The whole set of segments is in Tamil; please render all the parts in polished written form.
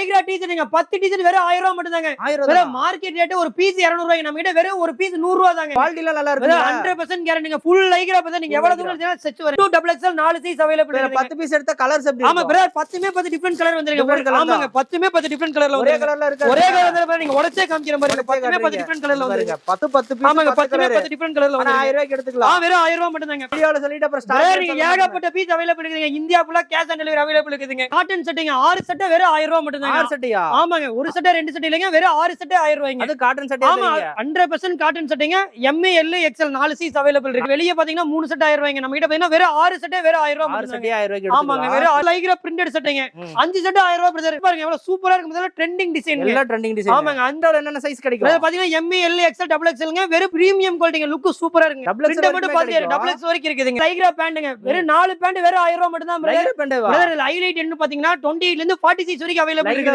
லைக்ரா டீ-ஷர்ட் நீங்க 10 டீ-ஷர்ட் வெறும் 1000 ரூபாய் மட்டும் தாங்க. வெறும் மார்க்கெட் ரேட் ஒரு பீஸ் 200 ரூபாய். நம்ம கிட்ட வெறும் ஒரு பீஸ் 100 ரூபாய் தாங்க. குவாலிட்டில நல்லா இருக்கு. 100% கேரண்டிங்க. ஃபுல் லைக்ரா பத்தி நீங்க எவ்வளவு தூரம் எடுத்தாலும் செட் வரும். 2XXL 4 சைஸ் அவேலபிள் இருக்கு. 10 பீஸ் எடுத்தா கலர்ஸ் எப்படி? ஆமா பிரதர் 10 டிஃபரண்ட் கலர் வந்திருக்கு. ஆமாங்க 10 டிஃபரண்ட் கலர்ல ஒரே கலர்ல இருக்கு. ஒரே கலர்ல பாருங்க நீங்க உடைச்சே காமிக்கிற மாதிரி 10 டிஃபரண்ட் கலர்ல வந்திருக்கு. 10 பீஸ். ஆமாங்க 10 டிஃபரண்ட் கலர்ல வந்து 1000 ரூபாய்க்கு எடுத்துக்கலாம். வெறும் 1000 ரூபாய் மட்டும் தாங்க. வீடியோல சொல்லிட்டு அப்புறம் ஸ்டார்ட் நீங்க ஏகப்பட்ட பீஸ் அவேலபிள் இருக்குங்க. இந்தியா ஃபுல்லா கேஷ் ஆன் டெலிவரி அவேலபிள் இருக்குங்க. காட்டன் செட்டிங் 6 செட் வெறும் 1000 ரூபாய் மட்டும் தாங்க. 6 செட்டியா? ஆமாங்க ஒரு செட் 2 செட் இல்லங்க வெறும் 6 செட் 1000 ரூபாய்ங்க. அது காட்டன் செட். ஆமா 100% cotton setting. M L XL 4 size available இருக்கு. வெளிய பாத்தீங்கன்னா 3 செட் 1000 ரூபாய்ங்க. நம்ம கிட்ட பாத்தீங்கன்னா வெறும் 6 செட் வெறும் 1000 ரூபாய் மட்டும் தாங்க. 1000 ரூபாய்க்கு ஆமாங்க வெறும் லைக்ரா பிரிண்டட் செட்டிங் 5 செட் 1000 ரூபாய் பிரதர். பாருங்க எவ்வளவு சூப்பரா இருக்கு. முதல்ல ட்ரெண்டிங் டிசைன். எல்லாம் ட்ரெண்டிங் டிசைன். ஆமாங்க அந்த என்னென்ன சைஸ் கிடைக்கும்? அது பாத்தீங்கன்னா M L XL XXLங்க. வெறும் பிரீமியம் குவாலிட்டிங்க. லுக் சூப்பரா இருக்குங்க. பிரிண்ட் மட்டும் பாத்தீங்கன்னா XX வரைக்கும் இருக்குதுங்க. லைக்ரா பேண்ட்ங்க. வெறும் 4 பேண்ட் வெறும் 1000 ரூபாய் மட்டும் தான் பிரதர். பிரதர் ஹைலைட் என்ன பாத்தீங்கன்னா 28 ல இருந்து 40 சைஸ் வரைக்கும் அவேலபிள் இருக்கு.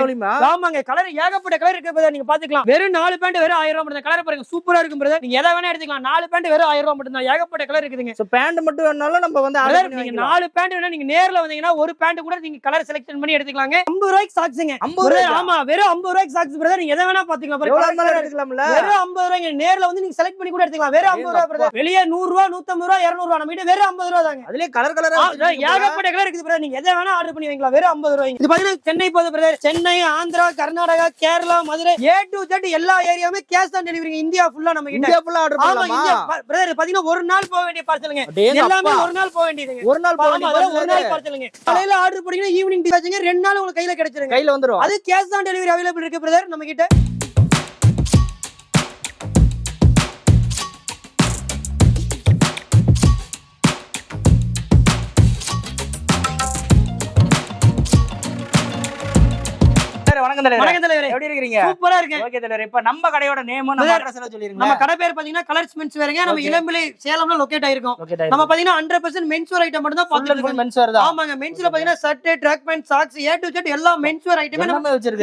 ஆமாங்க கலர் ஏகப்பட்ட கலர் இருக்கு பிரதர். நீங்க பாத்துக்கலாம். வெறும் 4 பேண்ட் வெறும் 1000 ரூபாய் மட்டும் தான். கலர் பாருங்க சூப்பரா இருக்கும் பிரதர். நீங்க எதை வேணா எடுத்துக்கலாம். 4 பேண்ட் வெறும் 1000 ரூபாய் மட்டும் தான். ஏகப்பட்ட கலர் இருக்குதுங்க. சோ பேண்ட் மட்டும் வேணாலும் நம்ம வந்து ஆர்டர் பண்ணி நீங்க 4 பேண்ட் வேணா நீங்க நேர்ல வந்தீங்கன்னா ஒரு பேண்ட் கூட நீங்க கலர் செலக்ஷன் பண்ணி எடுத்துக்கலாங்க. 50 ரூபாய்க்கு சாக்ஸ்ங்க. 50 ரூபாய். ஆமா வெறும் 50 ரூபாய்க்கு சாக்ஸ் பிரதர். நீங்க எதை வேணா பாத்துக்கலாம். எவ்வளவு மேல எடுத்துக்கலாம்ல. வெறும் 50 ரூபாய்ங்க. நேர்ல வந்து நீங்க செலக்ட் பண்ணி கூட எடுத்துக்கலாம். வெறும் 50 ரூபாய் பிரதர். வெளிய 100 ரூபாய் 150 ரூபாய் 200 ரூபாய். நம்ம கிட்ட வெறும் 50 ரூபாய் தாங்க. அதுலயே கலர் கலரா ஏகப்பட்ட கலர் இருக்குது பிரதர். நீங்க எதை வேணா ஆர்டர் பண்ணி வைக்கலாம். வெறும் 50 ரூபாய்ங்க. இது பாத்தீங்கன்னா சென்னை போகுது brother. Chennai, Andhra, Karnataka, Kerala, Madurai A to Z எல்லா ஏரியாவுமே கேஷ் ஆன் டெலிவரி. இந்தியா ஃபுல்லா நம்ம கிட்ட. இந்தியா ஃபுல்லா ஆர்டர் பண்ணலாமா? பிரதர் பாத்தீங்கன்னா ஒரு நாள் போக வேண்டிய பார்சலுங்க. எல்லாமே ஒரு நாள் போக வேண்டியதுங்க. ஒரு நாள் போக வேண்டியது. ஒரு நாள் பார்சலுங்க. காலையில ஆர்டர் பண்ணீங்கன்னா ஈவினிங் டிஸ்பேட்ச்ங்க 2 நாள் உங்களுக்கு கையில கிடைச்சிருங்க. கையில வந்துரும். அது கேஷ் ஆன் டெலிவரி அவேலபிள் இருக்கு பிரதர் நம்ம கிட்ட. வணக்கம் தலைவரே. வணக்கம் தலைவரே. எப்படி இருக்கீங்க? சூப்பரா இருக்கேன். ஓகே தலைவரே. இப்ப நம்ம கடையோட நேம் நம்ம அட்ரஸ் எல்லாம் சொல்லிருங்க. நம்ம கடை பேர் பாத்தீங்கன்னா கலர்ஸ் மென்ஸ் வேர்ங்க. நம்ம இளம்பிள்ளை சேலம்ல லொகேட் ஆயிருக்கோம். நம்ம பாத்தீங்கன்னா 100% மென்ஸ் வேர் ஐட்டம் மட்டும் தான் பாத்துட்டு மென்ஸ் வேர் தான். ஆமாங்க மென்ஸ்ல பாத்தீங்கன்னா shirt, track pant, socks A to Z எல்லா மென்ஸ் வேர் ஐட்டமே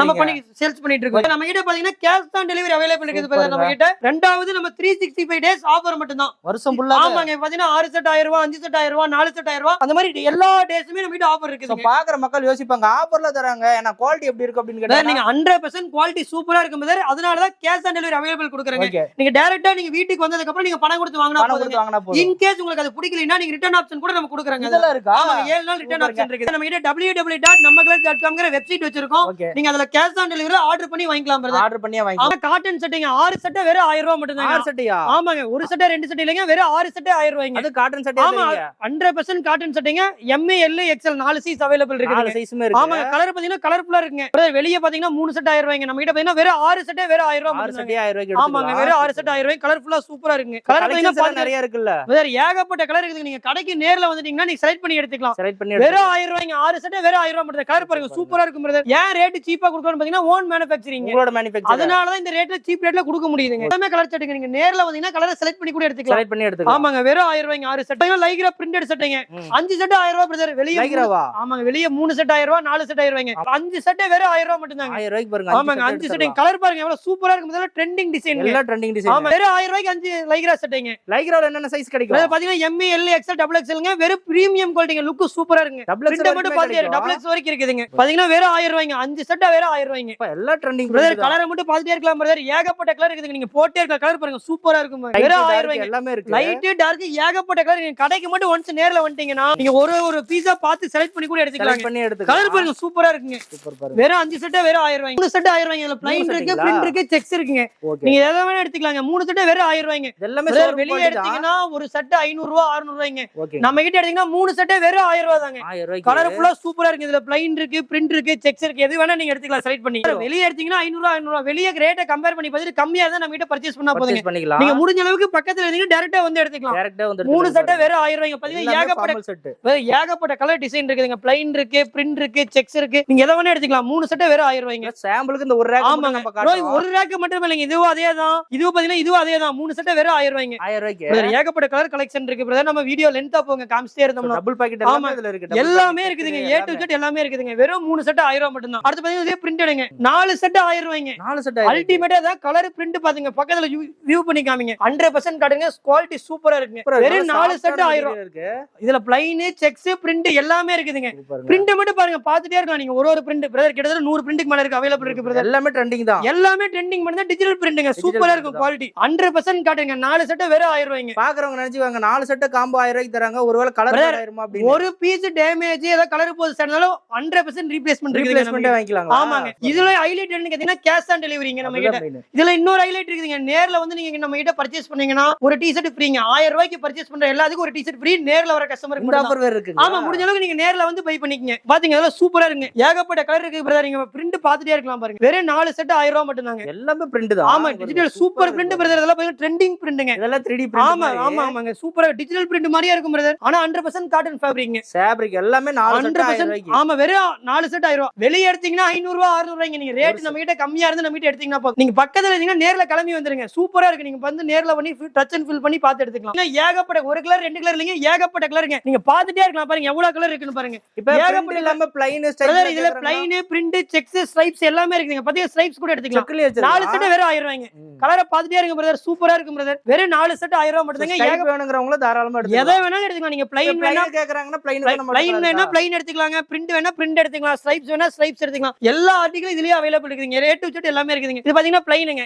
நம்ம பண்ணி சேல்ஸ் பண்ணிட்டு இருக்கோம். நம்ம கிட்ட பாத்தீங்கன்னா கேஷ் ஆன் டெலிவரி அவேலபிள் இருக்குது பிரதர் நம்ம கிட்ட. ரெண்டாவது நம்ம 365 டேஸ் ஆஃபர் மட்டும் தான். வருஷம் ஃபுல்லா. ஆமாங்க பாத்தீங்கன்னா 6 செட் 1000 ரூபாய், 5 செட் 1000 ரூபாய், 4 செட் 1000 ரூபாய். அந்த மாதிரி எல்லா டேஸ்மே நம்ம கிட்ட ஆஃபர் இருக்குது. பாக்குற மக்கள் யோசிப்பாங்க ஆஃபர்ல தராங்க. ஏன்னா குவாலிட்டி எப்படி இருக்கு அப்படினு கேட்டா நீங்க 100% குவாலிட்டி சூப்பரா இருக்கும் பிரதர். அதனால தான் கேஷ் ஆன் டெலிவரி அவேலபிள் கொடுக்கறேங்க. நீங்க டைரக்ட்டா நீங்க வீட்டுக்கு வந்ததுக்கு அப்புறம் நீங்க பணம் கொடுத்து வாங்குனா போதும். இன் கேஸ் உங்களுக்கு அது பிடிக்கலனா நீங்க ரிட்டர்ன் ஆப்ஷன் கூட நம்ம கொடுக்கறோங்க. இதெல்லாம் இருக்கா? ஆமா 7 நாள் ரிட்டர்ன் ஆப்ஷன் இருக்கு. நம்ம கிட்ட www.nammaglass.com வெப்சைட் வச்சிருக்கோம். நீங்க அதுல கேஷ் ஆன் டெலிவரி ஆர்டர் பண்ணி வாங்கிக்கலாம் பிரதர். ஆர்டர் பண்ணியே வாங்கிக்கலாம். ஆமா காட்டன் செட்டிங் 6 செட் வெறும் 1000 ரூபாய் மட்டும் தான். 6 செட்டியா? ஆமாங்க ஒரு செட் 2 செட் இல்லங்க வெறும் 6 செட் 1000 ரூபாய்ங்க. அது காட்டன் செட். ஆமா 100% cotton setting M L XL 4 size available இருக்கு. 4 சைஸ்மே இருக்கு. ஆமா கலர் பாத்தீங்கன்னா கலர்ஃபுல்லா இருக்குங்க. பிரதர் வெளிய பாத்தீங்கன்னா 3 செட் 1000 ரூபாய்ங்க. நம்ம கிட்ட பாத்தீங்கன்னா வெறும் 6 செட் வெறும் 1000 ரூபாய் மட்டும் தான். 1000 ரூபாய்க்கு எடுத்துக்கலாம். ஆமாங்க வெறும் 6 செட் 1000 ரூபாய். கலர்ஃபுல்லா சூப்பரா இருக்குங்க. கலர் பாத்தீங்கன்னா நிறைய இருக்குல்ல. பிரதர் ஏகப்பட்ட கலர் இருக்குது. நீங்க கடைக்கு நேர்ல வந்துட்டீங்கன்னா நீங்க செலக்ட் பண்ணி எடுத்துக்கலாம். செலக்ட் பண்ணி வெறும் 1000 ரூபாய்ங்க. 6 செட் வெறும் 1000 ரூபாய் மட்டும் தான். கலர் பாருங்க சூப்பரா இருக்கும் பிரதர். ஏன் ரேட் சீப்பா கொடுக்கறோம் பாத்தீங்கன்னா ஓன் மேனுஃபேக்சரிங். உங்களோட மேனுஃபேக்சர். அதனால தான் இந்த ரேட்ல சீப் ரேட்ல கொடுக்க முடியுதுங்க. எல்லாமே கலர் செட்டுங்க. நீங்க நேர்ல வந்தீங்கன்னா கலரை செலக்ட் பண்ணி கூட எடுத்துக்கலாம். செலக்ட் பண்ணி எடுத்துக்கலாம். ஆமாங்க வெறும் 1000 ரூபாய்ங்க. 6 செட் லைக்ரா பிரிண்டட் செட்டுங்க. 5 செட் 1000 ரூபாய் பிரதர். வெளிய லைக்ராவா? ஆமாங்க வெளிய 3 செட் 1000 ரூபாய், 4 செட் 1000 ரூபாய்ங்க. 5 செட் வெறும் 1000 ரூபாய் மட்டும் தாங்க. 1000 ரூபாய்க்கு பாருங்க. ஆமாங்க 5 செட்டிங் கலர் பாருங்க எவ்வளவு சூப்பரா இருக்கு. முதல்ல ட்ரெண்டிங் டிசைன். எல்லாம் ட்ரெண்டிங் டிசைன். ஆமா வெறும் 1000 ரூபாய்க்கு 5 லைக்ரா செட்டிங். லைக்ரால என்னென்ன சைஸ் கிடைக்கும்? அது பாத்தீங்கன்னா M L XL XXLங்க. வெறும் பிரீமியம் குவாலிட்டிங்க. லுக் சூப்பரா இருக்குங்க. பிரிண்ட் மட்டும் பாத்தீங்க XX வரைக்கும் இருக்குதுங்க. பாத்தீங்கன்னா வெறும் 1000 ரூபாய்ங்க. 5 செட் வெறும் 1000 ரூபாய்ங்க. இப்ப எல்லாம் ட்ரெண்டிங் பிரதர். கலரை மட்டும் பாத்துட்டே இருக்கலாம் பிரதர். ஏகப்பட்ட கலர் இருக்குதுங்க. நீங்க போட்டே இருக்க கலர் பாருங்க சூப்பரா இருக்கும். வெறும் 1000 ரூபாய்ங்க. எல்லாமே இருக்கு. லைட் டார்க் ஏகப்பட்ட கலர். நீங்க கடைக்கு மட்டும் ஒன்ஸ் நேர்ல வந்துட்டீங்கன்னா நீங்க ஒரு பீஸா பார்த்து செலக்ட் பண்ணி கூட எடுத்துக்கலாம். பண்ணி எடுத்துக்கலாம். கலர் பாருங்க சூப்பரா இருக்குங்க. சூப்பர் பாருங்க. வெறும் 5 செட் வெறும் 1000 ரூபாய்ங்க. 3 செட் 1000 ரூபாய்ங்க. இதுல ப்ளைன் இருக்கு, பிரிண்ட் இருக்கு, செக்ஸ் இருக்குங்க. நீங்க எதை வேணா எடுத்துக்கலாங்க. 3 செட் வெறும் 1000 ரூபாய்ங்க. எல்லாமே வெளிய எடுத்தீங்கன்னா ஒரு செட் 500 ரூபாய் 600 ரூபாய்ங்க. நம்ம கிட்ட எடுத்தீங்கன்னா 3 செட் வெறும் 1000 ரூபாய் தாங்க. 1000 ரூபாய்க்கு கலர் ஃபுல்லா சூப்பரா இருக்கு. இதுல ப்ளைன் இருக்கு, பிரிண்ட் இருக்கு, செக்ஸ் இருக்கு. எது வேணா நீங்க எடுத்துக்கலாம் செலக்ட் பண்ணி. வெளிய எடுத்தீங்கன்னா 500 ரூபாய் 500 ரூபாய். வெளிய ரேட்டை கம்பேர் பண்ணி பார்த்துட்டு கம்மியா இருந்தா நம்ம கிட்ட பர்ச்சேஸ் பண்ணா போதுங்க. நீங்க முடிஞ்ச அளவுக்கு பக்கத்துல இருந்தீங்க டைரக்டா வந்து எடுத்துக்கலாம். டைரக்டா வந்து 3 செட் வெறும் 1000 ரூபாய்ங்க. பாத்தீங்கன்னா ஏகப்பட்ட கலர் டிசைன் இருக்குதுங்க. ப்ளைன் இருக்கு, பிரிண்ட் இருக்கு, செக்ஸ் இருக்கு. நீங்க எதை வேணா எடுத்துக்கலாம். 3 செட் வெறும் 1000 ரூபாய்ங்க. சாம்பிளுக்கு இந்த ஒரு ரேக் மட்டும் நம்ம காட்டுறோம். ஒரு ரேக் மட்டும் இல்லங்க. இதுவும் அதேதான். இதுவும் பாத்தீங்கன்னா இதுவும் அதேதான். 3 செட் வெறும் 1000 ரூபாய்ங்க. 1000 ரூபாய்க்கு ஏகப்பட்ட கலர் கலெக்ஷன் இருக்கு பிரதர். நம்ம வீடியோ லென்த்தா போங்க காமிச்சிட்டே இருந்தோம்னா டபுள் பாக்கெட் எல்லாமே இதுல இருக்கு. எல்லாமே இருக்குதுங்க. A to Z எல்லாமே இருக்குதுங்க. வெறும் 3 செட் 1000 ரூபாய் மட்டும் தான். அடுத்து பாத்தீங்கன்னா இதே பிரிண்டடுங்க. 4 செட் 1000 ரூபாய்ங்க. 4 செட் அல்டிமேட்டா தான் கலர் பிரிண்ட் பாத்தீங்க. பக்கத்துல வியூ பண்ணி காமிங்க. 100% காட்டுங்க. குவாலிட்டி சூப்பரா இருக்குங்க. வெறும் 4 செட் 1000 ரூபாய் இருக்கு. இதுல ப்ளைன், செக்ஸ், பிரிண்ட் எல்லாமே இருக்குதுங்க. பிரிண்ட் மட்டும் பாருங்க பாத்துட்டே இருக்கலாம். நீங்க ஒரு பிரிண்ட் பிரதர் கிட்டத்தட்ட 100 பிரிண்டிங் மேல இருக்கு அவைலபிள் இருக்கு பிரதர். எல்லாமே ட்ரெண்டிங் தான். எல்லாமே ட்ரெண்டிங் பண்ணா டிஜிட்டல் பிரிண்டிங் சூப்பரா இருக்கும் குவாலிட்டி. 100% காட்டுங்க. 4 செட் வெறும் 1000 ரூபாய்ங்க. பாக்குறவங்க நினைச்சுவாங்க 4 செட் காம்போ 1000 ரூபாய்க்கு தராங்க. ஒருவேளை கலர் ஆயிருமா அப்படி. ஒரு பீஸ் டேமேஜ் ஏதோ கலர் போது சடனாலும் 100% ரீப்ளேஸ்மென்ட் ரீப்ளேஸ்மென்ட் வாங்கிக்கலாம். ஆமாங்க. இதுல ஹைலைட் என்னன்னு கேட்டீங்கன்னா கேஷ் ஆன் டெலிவரிங்க நம்ம கிட்ட. இதுல இன்னொரு ஹைலைட் இருக்குதுங்க. நேர்ல வந்து நீங்க நம்ம கிட்ட பர்ச்சேஸ் பண்ணீங்கன்னா ஒரு டி-ஷர்ட் ஃப்ரீங்க. 1000 ரூபாய்க்கு பர்ச்சேஸ் பண்ற எல்லாத்துக்கும் ஒரு டி-ஷர்ட் ஃப்ரீ. நேர்ல வர கஸ்டமருக்கு இந்த ஆஃபர் வேற இருக்கு. ஆமா, முடிஞ்ச அளவுக்கு நீங்க நேர்ல வந்து பை பண்ணிக்கங்க. பாத்தீங்க அதெல்லாம் சூப்பரா இருக்குங்க. ஏகப்பட்ட கலர் இருக்கு பிரதர். நீங்க பிரிண்ட் பாத்துட்டே இருக்கலாம் பாருங்க. வெறும் 4 செட் 1000 ரூபாய் மட்டும் தாங்க. எல்லாமே பிரிண்ட் தான். ஆமா, டிஜிட்டல் சூப்பர் பிரிண்ட் பிரதர். இதெல்லாம் பாத்தீங்கன்னா ட்ரெண்டிங் பிரிண்ட்ங்க. இதெல்லாம் 3D பிரிண்ட். ஆமா ஆமா ஆமாங்க. சூப்பரா டிஜிட்டல் பிரிண்ட் மாதிரியே இருக்கும் பிரதர். ஆனா 100% காட்டன் ஃபேப்ரிக்ங்க. ஃபேப்ரிக் எல்லாமே 4 செட் 1000 ரூபாய்க்கு. ஆமா, வெறும் 4 செட் 1000 ரூபாய். வெளிய எடுத்தீங்கன்னா 500 ரூபாய் 600 ரூபாய்ங்க. நீங்க ரேட் நம்ம கிட்ட கம்மியா இருந்து நம்ம கிட்ட எடுத்தீங்கன்னா போதும். நீங்க பக்கத்துல இருந்தீங்கன்னா நேர்ல கிளம்பி வந்துருங்க. சூப்பரா இருக்கு. நீங்க வந்து நேர்ல பண்ணி டச் அண்ட் ஃபீல் பண்ணி பார்த்து எடுத்துக்கலாம். ஏகப்பட்ட ஒரு கலர் 2 கலர் இல்லைங்க, ஏகப்பட்ட கலருங்க. நீங்க பாத்துட்டே இருக்கலாம் பாருங்க எவ்வளவு கலர் இருக்குன்னு பாருங்க. இப்ப ஏகப்பட்ட இல்லாம ப்ளைன் ஸ்டைல், இதுல ப்ளைன், பிரிண்ட், செக்ஸ், ஸ்ட்ரைப்ஸ் எல்லாமே இருக்குங்க. பாத்தீங்க ஸ்ட்ரைப்ஸ் கூட எடுத்துக்கலாம். 4 செட் வெறும் 1000 ரூபாய்ங்க. கலரை பாத்துட்டே இருங்க பிரதர். சூப்பரா இருக்கும் பிரதர். வெறும் 4 செட் 1000 ரூபாய் மட்டும் தாங்க. ஏக வேணும்ங்கறவங்க தாராளமா எடுத்துக்கலாம். எதை வேணாலும் எடுத்துக்கலாம். நீங்க ப்ளைன் வேணா கேக்குறாங்கன்னா ப்ளைன் வேணா ப்ளைன் எடுத்துக்கலாங்க. பிரிண்ட் வேணா பிரிண்ட் எடுத்துக்கலாம். ஸ்ட்ரைப்ஸ் வேணா ஸ்ட்ரைப்ஸ் எடுத்துக்கலாம். எல்லா ஆர்டிகலும் இதுலயே அவைலபிள் இருக்குங்க. A to Z எல்லாமே இருக்குங்க. இது பாத்தீங்கன்னா ப்ளைனுங்க.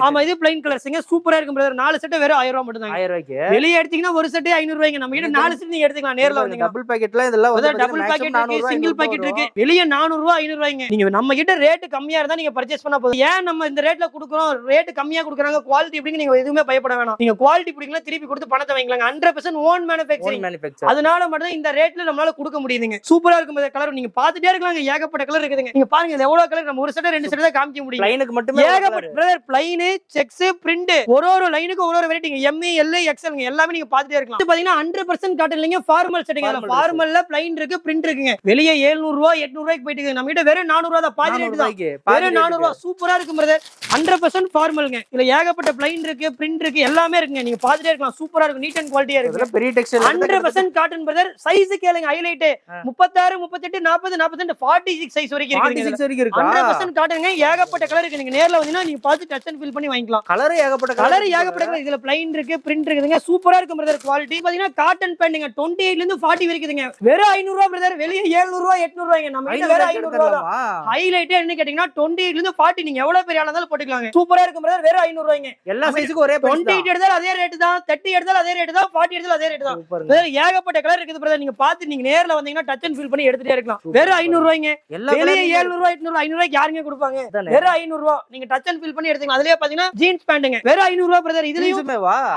ஆமா, இது ப்ளைன் கலர்ஸ்ங்க. சூப்பரா இருக்கும் பிரதர். 4 செட் வெறும் 1000 ரூபாய் மட்டும் தாங்க. 1000 ரூபாய்க்கு. வெளிய எடுத்தீங்கன்னா ஒரு செட் 500 ரூபாய்ங்க. நம்ம கிட்ட 4 செட் நீங்க எடுத்துக்கலாம். நேர்ல வந்தீங்க. டபுள் பாக்கெட்ல இதெல்லாம் வந்து டபுள் பாக்கெட் இருக்கு, சிங்கிள் பாக்கெட் இருக்கு. வெளிய 400 ரூபாய் 500 ரூபாய்ங்க. நீங்க நம்ம கிட்ட ரேட் கம்மியா இருந்தா நீங்க பர்ச்சேஸ் பண்ணா போதும். ஏன் நம்ம இந்த ரேட்ல குடுக்குறோம், ரேட் கம்மியா குடுக்குறாங்க, குவாலிட்டி எப்படிங்க நீங்க எதுவுமே பயப்பட வேணாம். நீங்க குவாலிட்டி பிடிக்கல திருப்பி கொடுத்து பணத்தை வாங்கிக்கலாங்க. 100% ஓன் மேனுஃபேக்சரிங். அதனால மட்டும் தான் இந்த ரேட்ல நம்மளால கொடுக்க முடியுதுங்க. சூப்பரா இருக்கும் இந்த கலர். நீங்க பாத்துட்டே இருக்கலாம். ஏகப்பட்ட கலர் இருக்குதுங்க. நீங்க பாருங்க இது எவ்வளவு கலர். நம்ம ஒரு செட் 2 செட் தான் காமிக்க முடியும். லைனுக்கு மட்டுமே ஏகப்பட்ட பிரதர். ப்ளைன், செக்ஸ், பிரிண்ட் ஒரு லைனுக்கு ஒரு வெரைட்டிங்க. M, L, XL எல்லாமே நீங்க பாத்துட்டே இருக்கலாம். இது பாத்தீங்கன்னா 100% காட்டன் இல்லைங்க, ஃபார்மல் செட்டிங். ஃபார்மல்ல ப்ளைன் இருக்கு, பிரிண்ட் இருக்குங்க. வெளிய 700 ரூபாய் 800 ரூபாய்க்கு போயிட்டு இருக்கு. நம்ம கிட்ட வெறும் 400 ரூபாய் தான். பாதி ரேட் தான். வெறும் 400 ரூபாய். சூப்பரா இருக்கும் பிரதர். 100% ஃபார்மல்ங்க. இதுல ஏகப்பட்ட ப்ளைன் இருக்கு, பிரிண்ட் இருக்கு, எல்லாமே இருக்குங்க. நீங்க பாத்துட்டே இருக்கலாம். சூப்பரா இருக்கும். நீட் அண்ட் குவாலிட்டியா இருக்கு. பெரிய டெக்ஸ்டைல். 100% cotton brother. சைஸ் கேளுங்க. ஹைலைட் 36, 38, 40, 42, 46 சைஸ் வரைக்கும் இருக்கு. 46 வரைக்கும் இருக்கு. 100% காட்டன்ங்க. ஏகப்பட்ட கலர் இருக்கு. நீங்க நேர்ல வந்தீங்கன்னா நீங்க பார்த்து டச் அண்ட் ஃபீல் பண்ணி வாங்கிக்கலாம். கலர் ஏகப்பட்ட கலர் கலர். இதுல ப்ளைன் இருக்கு, பிரிண்ட் இருக்குதுங்க. சூப்பரா இருக்கும் பிரதர். குவாலிட்டி பாத்தீங்கன்னா காட்டன் பேண்ட்ங்க. 28 ல இருந்து 40 வரைக்கும் இருக்குதுங்க. வெறும் 500 ரூபாய் பிரதர். வெளிய 700 ரூபாய் 800 ரூபாய்ங்க. நம்ம கிட்ட வெறும் 500 ரூபாய் தான். ஹைலைட் என்ன கேட்டீங்கன்னா 28 ல இருந்து 40 நீங்க எவ்வளவு பெரிய ஆளா இருந்தாலும் போட்டுக்கலாங்க. சூப்பரா இருக்கும் பிரதர். வெறும் 500 ரூபாய்ங்க. எல்லா சைஸ்க்கும் ஒரே பிரைஸ். 28 எடுத்தாலும் அதே ரேட் தான், 30 எடுத்தாலும் அதே ரேட் தான், 40 எடுத்தாலும் அதே ரேட் தான். பிரதர் ஏகப்பட்ட கலர் இருக்குது பிரதர். நீங்க பார்த்து நீங்க நேர்ல வந்தீங்கன்னா டச் அண்ட் ஃபீல் பண்ணி எடுத்துட்டே இருக்கலாம். வெறும் 500 ரூபாய்ங்க. வெளிய 700 ரூபாய் 800 500 ரூபாய்க்கு யாருங்க கொடுப்பாங்க? வெறும் 500 ரூபாய். நீங்க டச் அண்ட் ஃபீல் பண்ணி எடுத்துக்கலாம். அதுலயே பாத்தீங்கன்னா ஜீன்ஸ் பேண்ட்ங்க. வெறும் 500 ரூபாய் பிரதர். இதுலயும்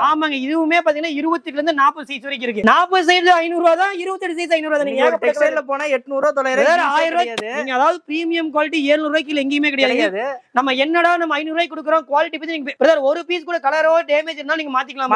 ஆமாங்க. இதுவுமே பாத்தீங்கன்னா 28 ல இருந்து 40 சைஸ் வரைக்கும் இருக்கு. 40 சைஸ் 500 ரூபாய் தான், 28 சைஸ் 500 ரூபாய் தான். நீங்க டெக்ஸ்டைல்ல போனா 800 900 1000 ரூபாய். நீங்க அதாவது பிரீமியம் குவாலிட்டி 700 ரூபாய்க்கு எங்கேயுமே கிடையாது. நம்ம என்னடா நம்ம 500 ரூபாய்க்கு கொடுக்குறோம், குவாலிட்டி பத்தி நீங்க பிரதர் ஒரு பீஸ் கூட கலரோ டேமேஜ் இருந்தா நீங்க மாத்திக்கலாம்.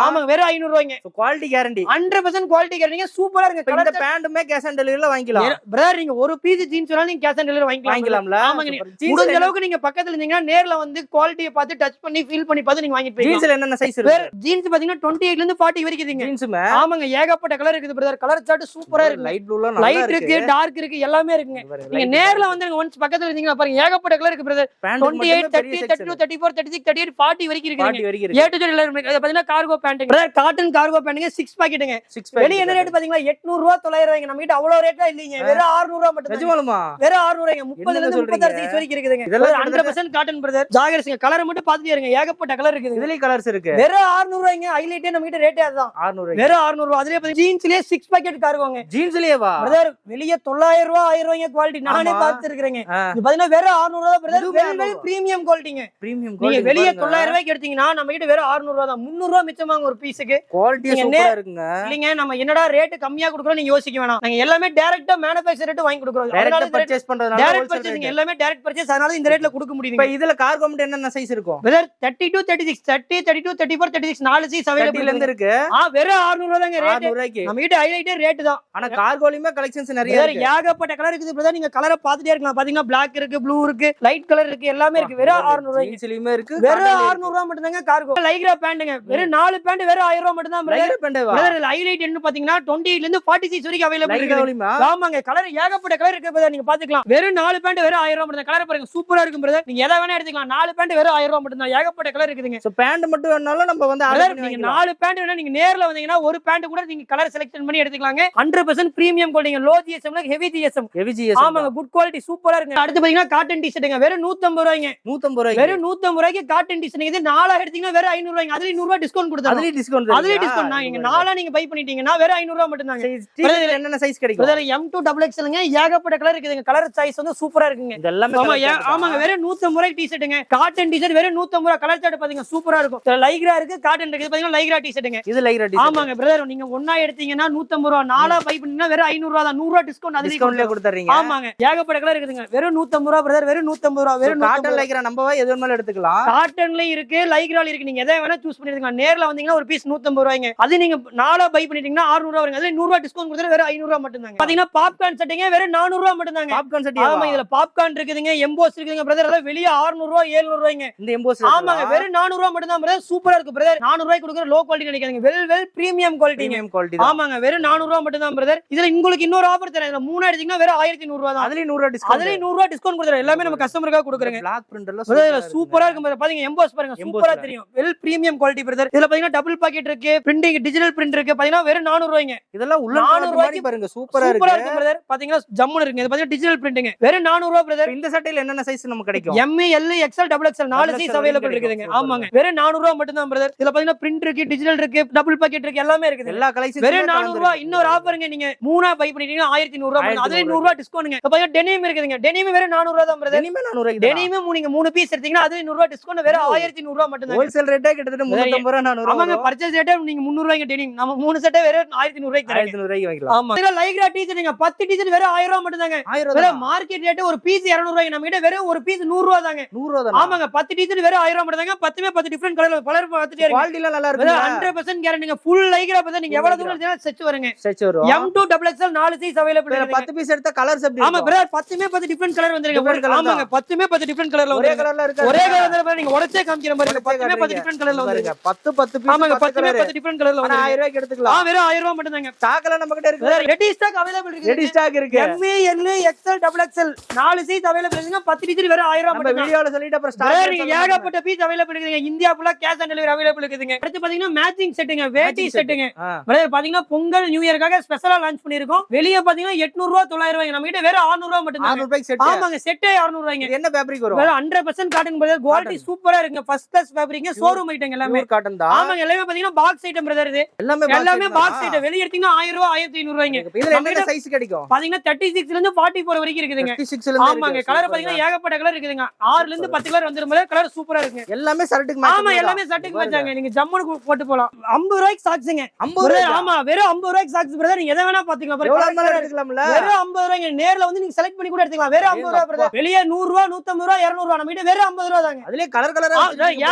ஆமாங்க. வெறும் 500 ரூபாய்ங்க. Quality guarantee. 100% குவாலிட்டி கேரண்டிங்க. சூப்பரா இருக்கு. இந்த பேண்ட்மே கேஷ் ஆன் டெலிவரில வாங்கிக்கலாம். பிரதர் நீங்க ஒரு பீஸ் ஜீன்ஸ் வேணா நீங்க கேஷ் ஆன் டெலிவரி வாங்கிக்கலாம்ல. ஆமாங்க. முடிஞ்ச அளவுக்கு நீங்க பக்கத்துல இருந்தீங்கன்னா நேர்ல வந்து குவாலிட்டியை பார்த்து டச் பண்ணி ஃபீல் பண்ணி பார்த்து நீங்க வாங்கிட்டு போய்க்கலாம். ஜீன்ஸ்ல என்னென்ன சைஸ் இருக்கு? ஜீன்ஸ் பாத்தீங்கன்னா 28 ல இருந்து 40 வரைக்கும் இருக்குங்க. ஜீன்ஸ்மே ஆமாங்க. ஏகப்பட்ட கலர் இருக்குது பிரதர். கலர் சார்ட் சூப்பரா இருக்கு. லைட் ப்ளூல நல்லா இருக்கு. லைட் இருக்கு, டார்க் இருக்கு, எல்லாமே இருக்குங்க. நீங்க நேர்ல வந்து ஒன்ஸ் பக்கத்துல இருந்தீங்கன்னா பாருங்க ஏகப்பட்ட கலர் இருக்கு பிரதர். 28, 30, 32, 34, 36, 38, 40 வரைக்கும் இருக்குங்க. A to Z எல்லாரும் இருக்கு. அது பாத்தீங்கன்னா cargo pant brother. Cotton cargo பேண்ட்ங்க. 6 பாக்கெட்டுங்க. வெளிய என்ன ரேட் பாத்தீங்களா? 800 ரூபாய் 900 ரூபாய்ங்க. நம்ம கிட்ட அவ்வளவு ரேட்டா இல்லீங்க. வெறும் 600 ரூபாய் மட்டும். நிஜமாலுமா? வெறும் 600 ரூபாய்ங்க. 30 ல இருந்து 36 சைஸ் வரைக்கும் இருக்குதுங்க. 100% காட்டன் பிரதர். ஜாகர்ஸ்ங்க. கலர் மட்டும் பாத்துட்டே இருங்க. ஏகப்பட்ட கலர் இருக்குது. இதுலயே கலர்ஸ் இருக்கு. வெறும் 600 ரூபாய்ங்க. ஹைலைட்டே நம்ம கிட்ட ரேட்டே அதுதான். 600. வெறும் 600 ரூபாய். அதுலயே பாத்தீங்க ஜீன்ஸ்லயே 6 பாக்கெட் கார்கோங்க. ஜீன்ஸ்லயேவா பிரதர்? வெளிய 900 ரூபாய் 1000 ரூபாய்ங்க குவாலிட்டி. நானே பார்த்து இருக்கேங்க. இது பாத்தீங்கன்னா வெறும் 600 ரூபாய் பிரதர். வெறும் பிரீமியம் குவாலிட்டிங்க. Premium quality. நீங்க வெளிய 900 ரூபாய்க்கு எடுத்தீங்கன்னா நம்ம கிட்ட வெறும் 600 ரூபாய் தான். 300 ரூபாய் மிச்சமாங்க ஒரு பீஸ்க்கு. குவாலிட்டி சூப்பரா இருக்குங்க. இல்லங்க நம்ம என்னடா ரேட் கம்மியா கொடுக்குறோம் நீங்க யோசிக்க வேணாம். நாங்க எல்லாமே டைரக்ட்டா மேனுஃபேக்சர் ரேட் வாங்கி கொடுக்குறோம். அதனால பர்சேஸ் பண்றதுனால டைரக்ட் பர்சேசிங் எல்லாமே டைரக்ட் பர்சேஸ். அதனால இந்த ரேட்ல கொடுக்க முடியுது. இப்போ இதுல கார்கோ மட்டும் என்னென்ன சைஸ் இருக்கும்? பிரதர் 32, 36, 30, 32, 34, 36 4 சைஸ் அவேலபிள் இருக்கு. வெறும் 600 ரூபாய் தாங்க ரேட். 600 ரூபாய்க்கு நம்ம கிட்ட ஹைலைட்டே ரேட் தான். ஆனா கார்கோலயுமே கலெக்ஷன்ஸ் நிறைய இருக்கு. ஏகப்பட்ட கலர் இருக்குது பிரதர். நீங்க கலரை பாத்துட்டே இருக்கலாம். பாத்தீங்கன்னா Black இருக்கு, ப்ளூ இருக்கு, லைட் கலர் இருக்கு, எல்லாமே இருக்கு. வெறும் 600 ரூபாய்க்கு. ஜீன்ஸ்லயுமே இருக்கு. வெறும் 600 ரூபாய் மட்டும் தாங்க கார்கோ. லைக்ரா பேண்ட்ங்க. வெறும் 4 பேண்ட் வெறும் 1000 ரூபாய் மட்டும் தான் பிரதர். பிரதர் ஹைலைட் என்ன பாத்தீங்கன்னா 28 ல இருந்து 40 சைஸ் வரைக்கும் அவேலபிள் இருக்கு. ஆமாங்க. கலர் ஏகப்பட்ட கலர் இருக்கு பிரதர். நீங்க பாத்துக்கலாம். வெறும் 4 பேண்ட் வெறும் 1000 ரூபாய் மட்டும் தான். கலர் பாருங்க சூப்பரா இருக்கும் பிரதர். நீங்க எதை வேணா எடுத்துக்கலாம். 4 பேண்ட் வெறும் 1000 ரூபாய் மட்டும் தான். ஏகப்பட்ட கலர் இருக்குதுங்க. சோ பேண்ட் மட்டும் வேணாலும் நம்ம வந்து ஆர்டர் பண்ணி நீங்க 4 பேண்ட் வேணா நீங்க நேர்ல வந்தீங்கன்னா ஒரு பேண்ட் கூட நீங்க கலர் செலக்ஷன் பண்ணி எடுத்துக்கலாங்க. 100% premium quality. Low GSM, heavy GSM. ஆமாங்க. குட் குவாலிட்டி சூப்பர் சூப்பரா இருக்கு. அடுத்து பாத்தீங்கன்னா காட்டன் டி-ஷர்ட்டுங்க வெறும் 150 ரூபாய்ங்க. 150 ரூபாய்க்கு வெறும் 150 ரூபாய்க்கு காட்டன் டி-ஷர்ட். இது 4 எடுத்தீங்கன்னா வெறும் 500 ரூபாய்ங்க. அதுல 100 ரூபாய் டிஸ்கவுண்ட் கொடுத்தாங்க. அதுலயே டிஸ்கவுண்ட் அதுலயே டிஸ்கவுண்ட் தான். நீங்க 4 நீங்க பை பண்ணிட்டீங்கன்னா வெறும் 500 ரூபாய் மட்டும் தாங்க. இதுல என்னென்ன சைஸ் கிடைக்கும்? Brother M2 XXLங்க. ஏகப்பட்ட கலர் இருக்குதுங்க. கலர் சாய்ஸ் வந்து சூப்பரா இருக்குங்க. இது எல்லாமே ஆமா ஆமாங்க வெறும் 150 ரூபாய்க்கு டி-ஷர்ட்டுங்க. காட்டன் டி-ஷர்ட் வெறும் 150 ரூபாய். கலர் சார்ட் பாத்தீங்க சூப்பரா இருக்கும். லைக்ரா இருக்கு, காட்டன் இருக்கு. பாத்தீங்கன்னா லைக்ரா டி-ஷர்ட்டுங்க. இது லைக்ரா டி-ஷர்ட். ஆமாங்க பிரதர் நீங்க ஒண்ணா எடுத்தீங்கன்னா 150 ரூபாய். 4 பை பண்ணீங்கன்னா வெறும் 500 ரூபாய் தான். 100 ரூபாய் டிஸ்கவுண்ட் அதுலயே டிஸ்கவுண்ட்ல கொடுத்துறீங்க. ஆமாங்க ஏகப்பட்ட கலர் இருக்குதுங்க. வெறும் 150 ரூபாய் பிரதர். வெறும் 150 ரூபாய். வெறும் காட்டன் லைக்ரா நம்பவா எது வேணாலும் எடுத்துக்கலாம். காட்டன்லயும் இருக்கு, லைக்ரால இருக்கு. நீங்க எதை வேணா சூஸ் பண்ணி எடுத்துக்கலாம். நேர்ல வந்தீங்கன்னா ஒரு பீஸ் 150 ரூபாய்ங்க. அது நீங்க 4 பை பண்ணிட்டீங்கன்னா 600 ரூபாய் வருங்க. அதுல 100 ரூபாய் டிஸ்கவுண்ட் கொடுத்தா வெறும் 500 ரூபாய் மட்டும் தாங்க. பாத்தீங்கன்னா பாப்கார்ன் செட்டிங்க வெறும் 400 ரூபாய் மட்டும் தாங்க. பாப்கார்ன் செட் ஆமா இதுல பாப்கார்ன் இருக்குதுங்க, எம்போஸ் இருக்குதுங்க பிரதர். அதெல்லாம் வெளிய 600 ரூபாய் 700 ரூபாய்ங்க. இந்த எம்போஸ் ஆமாங்க வெறும் 400 ரூபாய் மட்டும் தான் பிரதர். சூப்பரா இருக்கு பிரதர். 400 ரூபாய்க்கு கொடுக்குற லோ குவாலிட்டி நினைக்காதீங்க. Well premium quality. ஆமாங்க வெறும் 400 ரூபாய் மட்டும் தான் பிரதர். இதுல உங்களுக்கு இன்னொரு ஆஃபர் தரேன். இதுல 3 எடுத்தீங்கன்னா வெறும் 1100 ரூபாய் தான். அதுலயே 100 ரூபாய் டிஸ்கவுண்ட். அதுலயே 100 ரூபாய் டிஸ்கவுண்ட் கொடுக்குறேன். எல்லாமே நம்ம கஸ்டமருக்காக கொடுக்குறேங்க. பிளாக் பிரிண்ட் எல்லாம் சூப்பரா இருக்கும் பிரதர். பாத்தீங்க எம்போஸ் பாருங்க சூப்பரா தெரியும். Well premium quality brother. இதுல பாத்தீங்கன்னா டபுள் பாக்கெட் இருக்கு, பிரிண்டிங் டிஜிட்டல் பிரிண்ட் இருக்கு. பாத்தீங்கன்னா வெறும் 400 ரூபாய்ங்க. இதெல்லாம் உள்ள 400 ரூபாய்க்கு பாருங்க சூப்பரா இருக்கு பிரதர். பாத்தீங்கன்னா ஜம்முன்னு இருக்கு. இது பாத்தீங்கன்னா டிஜிட்டல் பிரிண்டிங் வெறும் 400 ரூபாய் பிரதர். இந்த சட்டையில என்னென்ன சைஸ் நமக்கு கிடைக்கும்? M, L, XL, XXL 4 size available இருக்குதுங்க. ஆமாங்க வெறும் 400 ரூபாய் மட்டும் தான் பிரதர். இதுல பாத்தீங்கன்னா பிரிண்ட் இருக்கு, டிஜிட்டல் இருக்கு, டபுள் பாக்கெட் இருக்கு, எல்லாமே இருக்குது. எல்லா கலெக்ஷன் வெறும் 400 ரூபாய். இன்னொரு ஆஃபருங்க. நீங்க 3 பை பண்ணிட்டீங்கன்னா 1100 ரூபாய். அதுல 100 ரூபாய் டிஸ்கவுண்ட்ங்க. இப்ப பாத்தீங்கன்னா டெனிம் இருக்குதுங்க. டெனிம் வெறும் 400 ரூபாய் தான் பிரதர். டெனிம் 400 ரூபாய். டெனிம் நீங்க 3 பீஸ் எடுத்தீங்கன்னா அது 100 ரூபாய் டிஸ்கவுண்ட். வெறும் 1100 ரூபாய் மட்டும் தான். ஹோல்சேல் ரேட்டே கிட்டத்தட்ட 350 ரூபாய் 400 ரூபாய். ஆமாங்க பர்ச்சேஸ் ரேட்டே நீங்க 300 ரூபாய்க்கு டெனிம். நம்ம 3 செட்டே வெறும் 1100 ரூபாய்க்கு தரேன். 1100 ரூபாய்க்கு வாங்கிக்கலாம். ஆமா இதுல லைக்ரா டி-ஷர்ட் நீங்க 10 டி-ஷர்ட் வெறும் 1000 ரூபாய் மட்டும் தாங்க. 1000 வெறும் மார்க்கெட் ரேட் ஒரு பீஸ் 200 ரூபாய். நம்ம கிட்ட வெறும் ஒரு பீஸ் 100 ரூபாய் தாங்க. 100 ரூபாய் தான். ஆமாங்க 10 டி-ஷர்ட் வெறும் 1000 ரூபாய் மட்டும் தாங்க. 10 டிஃபரண்ட் கலர்ல கலர் பார்த்துட்டே இருக்கு. குவாலிட்டி எல்லாம் நல்லா இருக்கு. 100% கேரண்டிங்க. ஃபுல் லைக்ரா பத்தி நீங்க எவ்வளவு தூரம் எடுத்தாலும் செட் வருங்க. செட் வரும். M2 XXL 4 சைஸ் அவேலபிள் இருக்கு. 10 பீஸ் எடுத்தா கலர்ஸ் எப்படி? ஆமா பிரதர் 10 டிஃபரண்ட் கலர் வந்துருங்க. ஆமாங்க 10 டிஃபரண்ட் கலர்ல ஒரே கலர்ல இருக்கு. ஒரே கலர்ல பாருங்க. நீங்க உடைச்சே காமிக்கிற மாதிரி 10 டிஃபரண்ட் கலர்ல வந்துருங்க. 10 பீஸ். ஆமாங்க 10 டிஃபரண்ட் கலர்ல வந்து 1000 ரூபாய்க்கு எடுத்துக்கலாம். வெறும் 1000 ரூபாய் மட்டும் தாங்க. ஸ்டாக்ல நம்ம கிட்ட இருக்கு. ரெடி ஸ்டாக் அவேலபிள் இருக்கு. ரெடி ஸ்டாக் இருக்கு. M, L, XL, XXL 4 size available இருக்குங்க. 10 டிஜிட் வெறும் 1000 ரூபாய் நம்ம மட்டும். வீடியோல சொல்லிட்டு அப்புறம் ஸ்டாக் நீங்க ஏகப்பட்ட பீஸ் அவேலபிள் இருக்குங்க. இந்தியா ஃபுல்லா கேஷ் ஆன் டெலிவரி அவேலபிள் இருக்குதுங்க. அடுத்து பாத்தீங்கன்னா மேட்சிங் செட்டுங்க, வேட்டி செட்டுங்க. பிரதர் பாத்தீங்கன்னா பொங்கல் நியூ இயர்க்காக ஸ்பெஷலா லான்ச் பண்ணிருக்கோம். வெளிய பாத்தீங்கன்னா 800 ரூபாய் 900 ரூபாய். நம்ம கிட்ட வெறும் 600 ரூபாய் மட்டும் தான். 600 ரூபாய்க்கு செட். ஆமாங்க செட்டே 600 ரூபாய்ங்க. என்ன ஃபேப்ரிக் வரும்? வெறும் 100% காட்டன் பிரதர். குவாலிட்டி சூப்பரா இருக்குங்க. ஃபர்ஸ்ட் கிளாஸ் ஃபேப்ரிக்ங்க. ஷோரூம் ஐட்டம் எல்லாமே காட்டன் தான். ஆமாங்க எல்லாமே பாத்தீங்கன்னா பாக்ஸ் ஐட்டம் பிரதர். இது எல்லாமே பாக்ஸ் ஐட்டம். வெளிய எடுத்தீங்கன்னா 1000 ரூபாய் 1500 ரூபாய்ங்க. இதுல என்ன சைஸ் கிடைக்கும்? பாத்தீங்கன்னா 36 ல இருந்து 44 வரைக்கும் இருக்குதுங்க. 36 ல இருந்து ஆமாங்க கலர் பாத்தீங்கன்னா ஏகப்பட்ட கலர் இருக்குதுங்க. 6 ல இருந்து 10 கலர் வந்துரும். கலர் சூப்பரா இருக்குங்க. எல்லாமே ஷர்ட்டுக்கு மேட்ச். ஆமா எல்லாமே ஷர்ட்டுக்கு மேட்ச்ங்க. நீங்க ஜம்முன்னு போட்டு போலாம். 50 ரூபாய்க்கு சாக்ஸ்ங்க. 50 ரூபாய். ஆமா வெறும் 50 ரூபாய்க்கு சாக்ஸ் பிரதர். நீங்க எதை வேணா பாத்துக்கலாம். எவ்வளவு மேல எடுத்துக்கலாம்ல. வெறும் 50 ரூபாய்ங்க. நேர்ல வந்து நீங்க செலக்ட் பண்ணி கூட எடுத்துக்கலாம். வெறும் 50 ரூபாய் பிரதர். வெளிய 100 ரூபாய் 150 ரூபாய் 200 ரூபாய். நம்ம கிட்ட வெறும் 50 ரூபாய் தாங்க. அதுலயே கலர் கலரா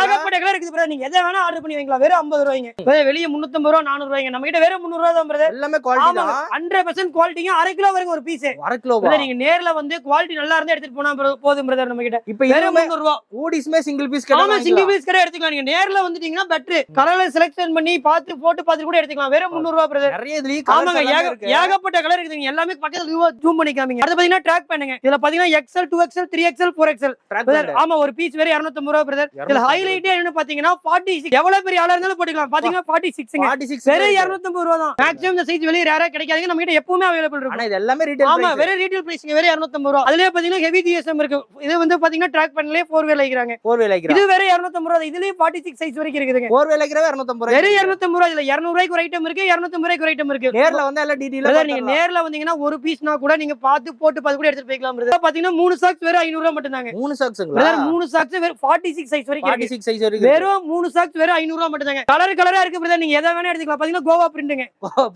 ஏகப்பட்ட கலர் இருக்குது பிரதர். நீங்க எதை வேணா ஆர்டர் பண்ணி வைக்கலாம். வெறும் 50 ரூபாய்ங்க. வெளிய 350 ரூபாய் 400 ரூபாய்ங்க. நம்ம கிட்ட வெறும் 300 ரூபாய் தான் பிரதர். எல்லாமே குவாலிட்டி தான். 100% குவாலிட்டிங்க. 1/2 கிலோ வரைக்கும் ஒரு பீஸ். 1/2 கிலோ. நீங்க நேர்ல வந்து குவாலிட்டி நல்லா இருந்தா எடுத்துட்டு போனா போதும் பிரதர். நம்ம கிட்ட இப்போ வெறும் 300 ரூபாய். ஊடிஸ்மே சிங்கிள் பீஸ் கிடைக்கும். ஆமா சிங்கிள் பீஸ் கூட எடுத்துக்கலாம். நீங்க நேர்ல வந்துட்டீங்கன்னா பெட்டர். கலர்ல செலக்ஷன் பண்ணி பார்த்து போட்டு பார்த்து கூட எடுத்துக்கலாம். வெறும் 300 ரூபாய் பிரதர். நிறைய இதுலயே ஆமாங்க ஏகப்பட்ட கலர் இருக்குங்க. எல்லாமே பக்கத்துல ஜூம் பண்ணி காமிங்க. அடுத்து பாத்தீங்கன்னா ட்ராக் பண்ணுங்க. இதுல பாத்தீங்கன்னா XL 2XL 3XL 4XL. ஆமா ஒரு பீஸ் வெறும் 250 ரூபாய் பிரதர். இதுல ஹைலைட் என்ன பாத்தீங்கன்னா 46. எவ்வளவு பெரிய ஆளா இருந்தாலும் போட்டுக்கலாம். பாத்தீங்கன்னா 46ங்க. 46 வெறும் 250 ரூபாய் தான். மேக்ஸிமம் இந்த சைஸ் வெளிய ரேரா கிடைக்காதுங்க. நம்ம கிட்ட எப்பவுமே அவேலபிள் இருக்கும். ஆனா இது எல்லாமே ரீட்டைல் பிரைஸ். ஆமா வெறும் ரீட்டைல் பிரைஸ்ங்க. வெறும் 250 ரூபாய். அதுலயே பாத்தீங்கன்னா ஹெவி GSM இருக்கு. இது வந்து பாத்தீங்கன்னா ட்ராக் பண்ணலே 4 வே லைக்றாங்க. 4 வே லைக்றா. இது வெறும் 250 ரூபாய். இதுலயே 46 சைஸ் வரைக்கும் இருக்குதுங்க. 4 வே லைக்றா 250 ரூபாய். வெறும் 250 ரூபாய். இதுல 200 ரூபாய்க்கு ஒரு ஐட்டம் இருக்கு, 250 ரூபாய்க்கு ஒரு ஐட்டம் இருக்கு. நேர்ல வந்து எல்லாம் டீடைலா நீங்க நேர்ல வந்தீங்கன்னா ஒரு பீஸ்னா கூட நீங்க பார்த்து போட்டு பார்த்து கூட எடுத்துட்டு போய்க்கலாம் பிரதர். பாத்தீங்கன்னா 3 சாக்ஸ் வெறும் 500 ரூபாய் மட்டும் தாங்க. 3 சாக்ஸ்ங்களா பிரதர்? 3 சாக்ஸ் வெறும் 46 சைஸ் வரைக்கும். 46 சைஸ் வரைக்கும் வெறும் 3 சாக்ஸ் வெறும் 500 ரூபாய் மட்டும் தாங்க. கலர் கலரா இருக்கு பிரதர். நீங்க எதை வேணா எடுத்துக்கலாம். பாத்தீங்கன்னா கோவா பிரிண்ட்ங்க.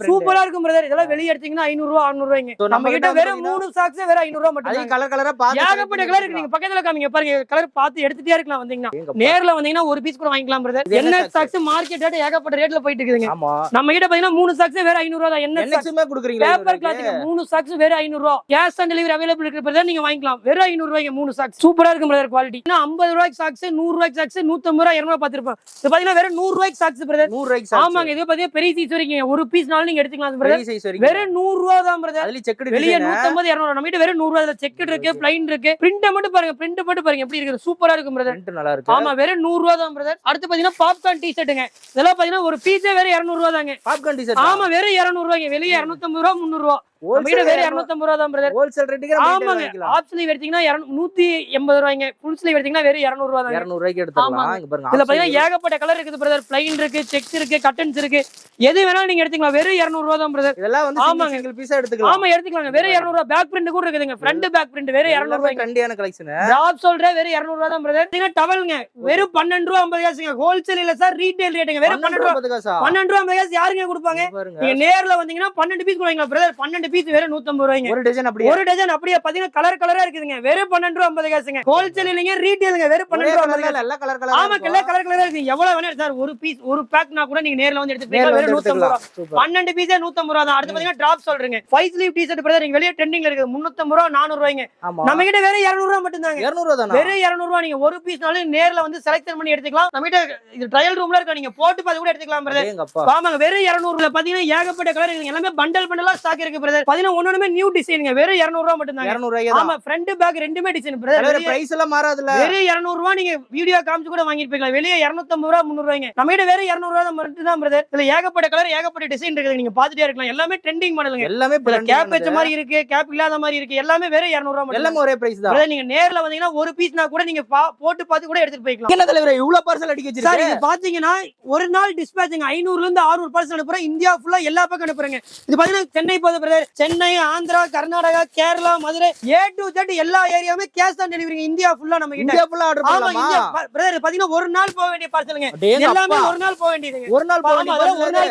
சூப்பரா இருக்கும் பிரதர். இதெல்லாம் வெளிய எடுத்தீங்கன்னா 500 ரூபாய் 600 ரூபாய்ங்க. நம்ம கிட்ட வெறும் 3 சாக்ஸ் வெறும் 500 ரூபாய் மட்டும் தாங்க. கலர் கலரா பாத்து ஏகப்பட்ட கலர் இருக்கு. நீங்க பக்கத்துல காமிங்க பாருங்க. கலர் பார்த்து எடுத்துட்டே இருக்கலாம். வந்தீங்கன்னா நேர்ல வந்தீங்கன்னா ஒரு பீஸ் கூட வாங்கிக்கலாம் பிரதர். என்ன சாக்ஸ் மார்க்கெட் ரேட் ஏகப்பட்ட ரேட்ல போயிட்டு இருக்குதுங்க. ஆமா நம்ம கிட்ட பாத்தீங்கன்னா 3 சாக்ஸ் வெறும் 500 ரூபாய் தான். என்ன சாக்ஸ்மே குடுக்குறீங்க. பேப்பர் கிளாத்ங்க 3 சாக்ஸ் வெறும் 500 ரூபாய். கேஷ் ஆன் டெலிவரி அவேலபிள் இருக்கு பிரதர். நீங்க வாங்கிக்கலாம். வெறும் 500 ரூபாய்க்கு 3 சாக்ஸ். சூப்பரா இருக்கும் பிரதர் குவாலிட்டி. 50 ரூபாய்க்கு சாக்ஸ், 100 ரூபாய்க்கு சாக்ஸ், 150 ரூபாய் 200 பாத்துறோம். இது பாத்தீங்கன்னா வெறும் 100 ரூபாய்க்கு சாக்ஸ் பிரதர். 100 ரூபாய்க்கு சாக்ஸ். ஆமாங்க இது பாத்தீங்கன்னா பெரிய சைஸ் வரைக்கும் ஒரு பீஸ்னால நீங்க எடுத்துக்கலாம் பிரதர். பெரிய சைஸ் வரைக்கும் வெறும் 100 ரூபாய் தான் பிரதர். அதுல செக் வெளிய 150 200. நம்ம கிட்ட வெறும் 100 ரூபாய். அதுல செக் இருக்கு, ப்ளைன் இருக்கு. பிரிண்ட் மட்டும் பாருங்க. பிரிண்ட் மட்டும் பாருங்க எப்படி இருக்கு. சூப்பரா இருக்கும் பிரதர். பிரிண்ட் நல்லா இருக்கு. ஆமா வெறும் 100 ரூபாய் தான் பிரதர். அடுத்து பாத்தீங்கன்னா பாப்கார்ன் டி-ஷர்ட்ங்க. இதெல்லாம் பாத்தீங்கன்னா ஒரு பீஸே வெறும் 200 ரூபாய் தாங்க. Popcorn T-shirt. ஆமா வெறும் 200 ரூபாய்ங்க. வெளிய 250 ரூபாய் 300 ரூபாய். நம்மகிட்ட வேற 250 ரூபா தான் பிரதர். ஹோல்சேல் ரேட்டுக்கு ஆமாங்க. ஆஃப் ஸ்லீவ் எடுத்தீங்கன்னா 180 ரூபாய்ங்க. ஃபுல் ஸ்லீவ் எடுத்தீங்கன்னா வெறும் 200 ரூபா தான். 200 ரூபாய்க்கு எடுத்துக்கலாம். இங்க பாருங்க. இதுல பாத்தீங்கன்னா ஏகப்பட்ட கலர் இருக்குது பிரதர். பிளைன் இருக்கு, செக்ஸ் இருக்கு, கட்டன்ஸ் இருக்கு. எது வேணாலும் நீங்க எடுத்துக்கலாம். வெறும் 200 ரூபா தான் பிரதர். இதெல்லாம் வந்து சிங்கிள் பீஸா எடுத்துக்கலாம். ஆமா எடுத்துக்கலாங்க. வெறும் 200 ரூபா. பேக் பிரிண்ட் கூட இருக்குதுங்க. ஃப்ரண்ட் பேக் பிரிண்ட் வெறும் 200 ரூபாய்க்கு. ட்ரெண்டியான கலெக்ஷன். டிராப் சொல்றேன் வெறும் 200 ரூபா தான் பிரதர். நீங்க டவல்ங்க வெறும் 12 ரூபா 50 காசுங்க. ஹோல்சேல் இல்ல சார், ரீட்டெயில் ரேட்டுங்க. வெறும் 12 ரூபா 50 காசா? 12 ரூபா 50 காசு யாருங்க கொடுப்பாங்க? நீங்க நேர்ல வந்தீங்கன்னா 12 பீஸ் கொடுங்க பிரதர். 12 பீஸ் வெறும் 150 ரூபாய்ங்க. ஒரு டஜன் அப்படியே பாத்தீங்கன்னா கலர் கலரா இருக்குதுங்க. வெறும் 12 ரூபா 50 காசுங்க. ஹோல்சேல் இல்லங்க, ரீட்டெயிலுங்க. வெறும் 12 ரூபா 50 காசு. எல்லா கலர் கலரா. ஆமா கலர் கலரா இருக்கு. எவ்வளவு வேணா சார், ஒரு பீஸ் ஒரு பேக்னா கூட நீங்க நேர்ல வந்து எடுத்து போய் வெறும் 150 ரூபா. 12 பீஸே 150 ரூபா தான். அடுத்து பாத்தீங்கன்னா டிராப் சொல்றேங்க. 5 ஸ்லீவ் டி-ஷர்ட் பிரதர் நீங்க வெளிய ட்ரெண்டிங்ல இருக்கு. 350 ரூபா 400 ரூபாய்ங்க. நம்ம கிட்ட வெறும் 200 ரூபா மட்டும் தாங்க. 200 ரூபா தானா? வெறும் 200 ரூபா. நீங்க ஒரு பீஸ்னாலும் நேர்ல வந்து செலக்ஷன் பண்ணி எடுத்துக்கலாம். நம்ம கிட்ட இது ட்ரையல் ரூம்ல இருக்கு. நீங்க போட்டு பார்த்து கூட எடுத்துக்கலாம் பிரதர். ஆமாங்க. வெறும் 200 ரூபாய் பாத்தீங்கன்னா ஏகப்பட்ட கலர் இருக்கு. எல்லாமே பண்டல் பண்டலா ஸ்டாக் இருக்கு பிரதர். பாத்தீங்கன்னா ஒண்ணுமே நியூ டிசைன்ங்க. வெறும் 200 ரூபா மட்டும் தாங்க. 200 ரூபாய். ஆமா ஃப்ரண்ட் பேக் ரெண்டுமே டிசைன் பிரதர். பிரைஸ் எல்லாம் மாறாதுல. வெறும் 200 ரூபாய் நீங்க வீடியோ காமிச்சு கூட வாங்கிட்டு போய்க்கலாம். வெளிய 250 ரூபாய் 300 ரூபாய்ங்க. நம்ம கிட்ட வெறும் 200 ரூபாய் மட்டும் தான் பிரதர். இதுல ஏகப்பட்ட கலர் ஏகப்பட்ட டிசைன் இருக்குது. நீங்க பாத்துட்டே இருக்கலாம். எல்லாமே ட்ரெண்டிங் மாடலுங்க. எல்லாமே கேப் வச்ச மாதிரி இருக்கு, கேப் இல்லாத மாதிரி இருக்கு. எல்லாமே வெறும் 200 ரூபாய் மட்டும். எல்லாமே ஒரே பிரைஸ் தான் பிரதர். நீங்க நேர்ல வந்தீங்கன்னா ஒரு பீஸ்னா கூட நீங்க போட்டு பார்த்து கூட எடுத்துட்டு போய்க்கலாம். என்ன தலைவரே இவ்ளோ பார்சல் அடிக்க வச்சிருக்கீங்க? சார் இது பாத்தீங்கன்னா ஒரு நாள் டிஸ்பேட்சிங் 500 ல இருந்து 600 பார்சல் அனுப்புறேன். இந்தியா ஃபுல்லா எல்லா பக்கம் அனுப்புறேங்க. இது பாத்தீங்கன்னா சென்னை போகுது brother. Chennai, Andhra, Karnataka, Kerala, Madurai A to Z எல்லா ஏரியாவுமே கேஷ் ஆன் டெலிவரி. இந்தியா ஃபுல்லா நம்ம இந்தியா ஃபுல்லா ஆர்டர் பண்ணலாமா? பிரதர் பாத்தீங்கன்னா ஒரு நாள் போக வேண்டிய பார்சலுங்க. எல்லாமே ஒரு நாள் போக வேண்டியதுங்க. ஒரு நாள்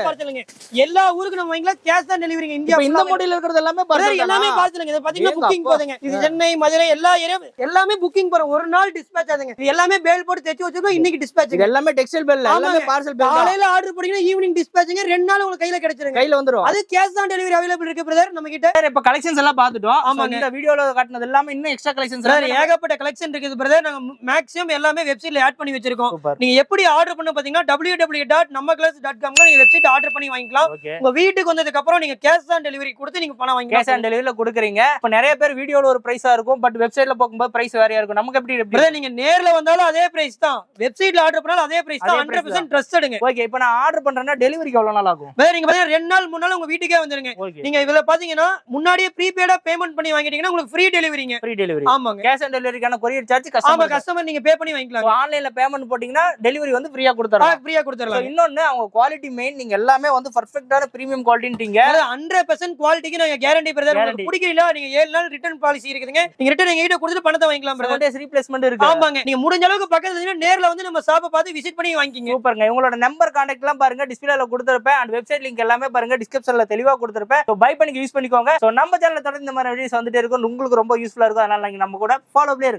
பார்சலுங்க. எல்லா ஊருக்கு நம்ம வாங்கிக்கலாம். Cash on டெலிவரிங்க. இந்தியா இந்த மாடல்ல இருக்கிறது எல்லாமே பார்சல். எல்லாமே பார்சலுங்க. இது பாத்தீங்கன்னா புக்கிங் போகுதுங்க. இது சென்னை, மதுரை எல்லா ஏரியா எல்லாமே புக்கிங் போற. ஒரு நாள் டிஸ்பேட்ச் ஆகுதுங்க. இது எல்லாமே பேல் போட்டு தைச்சு வச்சிருக்கோம். இன்னைக்கு டிஸ்பேட்ச். இது எல்லாமே டெக்ஸ்டைல் பேல். எல்லாமே பார்சல் பேல். காலையில ஆர்டர் பண்ணீங்கன்னா ஈவினிங் டிஸ்பேட்ச்ங்க. 2 நாள் உங்களுக்கு கையில கிடைச்சிருங்க. கையில வந்துரும். அது கேஷ் ஆன் டெலிவரி அவேலபிள் இருக்கு பிரதர் நம்ம கிட்ட. இப்ப கலெக்ஷன்ஸ் எல்லாம் பாத்துட்டோம். ஆமாங்க. இந்த வீடியோல காட்டுனது எல்லாமே இன்னும் எக்ஸ்ட்ரா கலெக்ஷன்ஸ் பிரதர். ஏகப்பட்ட கலெக்ஷன் இருக்குது பிரதர். நாங்க மேக்ஸிமம் எல்லாமே வெப்சைட்ல ஆட் பண்ணி வச்சிருக்கோம். நீங்க எப்படி ஆர்டர் பண்ண பாத்தீங்கன்னா www.nammaclass.com நீங்க வெப்சைட் ஆர்டர் பண்ணி வாங்கிக்கலாம். உங்க வீட்டுக்கு வந்ததுக்கு அப்புறம் நீங்க கேஷ் ஆன் டெலிவரி கொடுத்து நீங்க பணம் வாங்கிக்கலாம். கேஷ் ஆன் டெலிவரில கொடுக்குறீங்க. இப்ப நிறைய பேர் வீடியோல ஒரு பிரைஸா இருக்கும், பட் வெப்சைட்ல போகும்போது பிரைஸ் வேறயா இருக்கும். நமக்கு எப்படி பிரதர்? நீங்க நேர்ல வந்தாலும் அதே பிரைஸ் தான், வெப்சைட்ல ஆர்டர் பண்ணாலும் அதே பிரைஸ் தான். 100% ட்ரஸ்டடுங்க. ஓகே. இப்போ நான் ஆர்டர் பண்றேன்னா டெலிவரிக்கு எவ்வளவு நாள் ஆகும் பிரதர்? நீங்க பாத்தீங்கன்னா 2 நாள் 3 நாள் உங்க வீட்டுக்கே வந்துருங்க. நீங்க இதுல பாத்தீங்கன்னா முன்னாடியே ப்ரீபெய்டா பேமெண்ட் பண்ணி வாங்கிட்டீங்கன்னா உங்களுக்கு ஃப்ரீ டெலிவரிங்க. Free delivery. ஆமாங்க. கேஷ் ஆன் டெலிவரிக்கான கொரியர் சார்ஜ் கஸ்டமர் நீங்க பே பண்ணி வாங்கிக்கலாம். ஆன்லைன்ல பேமெண்ட் போட்டீங்கன்னா டெலிவரி வந்து ஃப்ரீயா கொடுத்துறலாம். ஃப்ரீயா கொடுத்துறலாம். இன்னொன்னு அவங்க குவாலிட்டி மெயின். நீங்க எல்லாமே வந்து பெர்ஃபெக்ட்டான பிரீமியம் குவாலிட்டின்றீங்க. 100% குவாலிட்டிக்கு நாங்க கேரண்டி பிரதர். உங்களுக்கு பிடிக்கல நீங்க 7 நாள் ரிட்டர்ன் பாலிசி இருக்குதுங்க. நீங்க ரிட்டர்ன் எங்க கிட்ட கொடுத்துட்டு பணத்தை வாங்கிக்கலாம் பிரதர். டேஸ் ரீப்ளேஸ்மென்ட் இருக்கு. ஆமாங்க. நீங்க முடிஞ்ச அளவுக்கு பக்கத்துல இருந்தீங்கன்னா நேர்ல வந்து நம்ம ஷாப்பை பார்த்து விசிட் பண்ணி வாங்கிங்க. சூப்பர்ங்க. உங்களோட நம்பர் கான்டாக்ட் எல்லாம் பாருங்க டிஸ்ப்ளேல கொடுத்திருப்பேன். அண்ட் வெப்சைட் லிங்க் எல்லாமே பாருங்க டிஸ்கிரிப்ஷன்ல தெளிவா கொடுத்திருப்பேன். சோ பை பண்ணி யூஸ் பண்ணிக்கோங்க. சோ நம்ம சேனல்ல தொடர்ந்து இந்த மாதிரி வீடியோஸ் வந்துட்டே இருக்கும். உங்களுக்கு ரொம்ப யூஸ்ஃபுல்லா இருக்கும். அதனால நீங்க நம்ம கூட ஃபாலோப்லயே இருங்க.